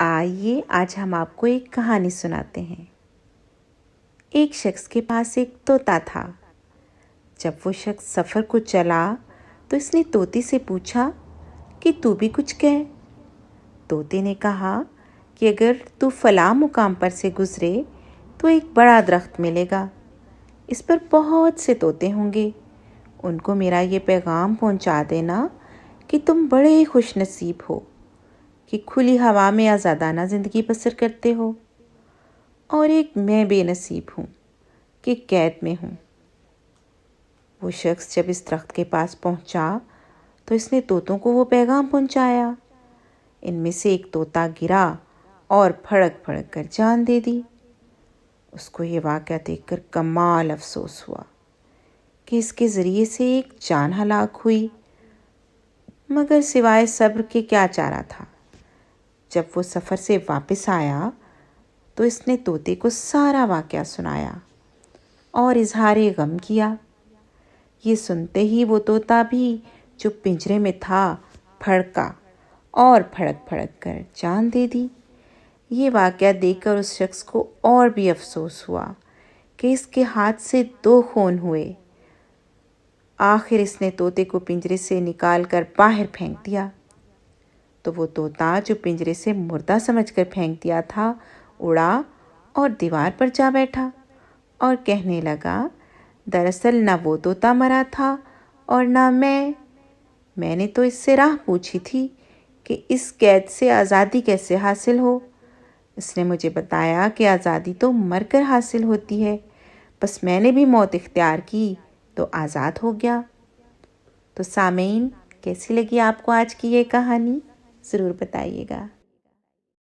آئیے آج ہم آپ کو ایک کہانی سناتے ہیں۔ ایک شخص کے پاس ایک طوطا تھا۔ جب وہ شخص سفر کو چلا تو اس نے طوطے سے پوچھا کہ تو بھی کچھ کہہ۔ طوطے نے کہا کہ اگر تو فلاں مقام پر سے گزرے تو ایک بڑا درخت ملے گا، اس پر بہت سے طوطے ہوں گے، ان کو میرا یہ پیغام پہنچا دینا کہ تم بڑے خوش نصیب ہو کہ کھلی ہوا میں آزادانہ زندگی بسر کرتے ہو، اور ایک میں بے نصیب ہوں کہ قید میں ہوں۔ وہ شخص جب اس درخت کے پاس پہنچا تو اس نے طوطوں کو وہ پیغام پہنچایا۔ ان میں سے ایک طوطا گرا اور پھڑک پھڑک کر جان دے دی۔ اس کو یہ واقعہ دیکھ کر کمال افسوس ہوا کہ اس کے ذریعے سے ایک جان ہلاک ہوئی، مگر سوائے صبر کے کیا چارہ تھا۔ جب وہ سفر سے واپس آیا تو اس نے طوطے کو سارا واقعہ سنایا اور اظہار غم کیا۔ یہ سنتے ہی وہ طوطا بھی جو پنجرے میں تھا پھڑکا اور پھڑک پھڑک کر جان دے دی۔ یہ واقعہ دیکھ کر اس شخص کو اور بھی افسوس ہوا کہ اس کے ہاتھ سے 2 خون ہوئے۔ آخر اس نے طوطے کو پنجرے سے نکال کر باہر پھینک دیا تو وہ طوطا جو پنجرے سے مردہ سمجھ کر پھینک دیا تھا اڑا اور دیوار پر جا بیٹھا اور کہنے لگا، دراصل نہ وہ طوطا مرا تھا اور نہ میں نے تو اس سے راہ پوچھی تھی کہ اس قید سے آزادی کیسے حاصل ہو۔ اس نے مجھے بتایا کہ آزادی تو مر کر حاصل ہوتی ہے، بس میں نے بھی موت اختیار کی تو آزاد ہو گیا۔ تو سامعین، کیسی لگی آپ کو آج کی یہ کہانی؟ ضرور بتائیے گا۔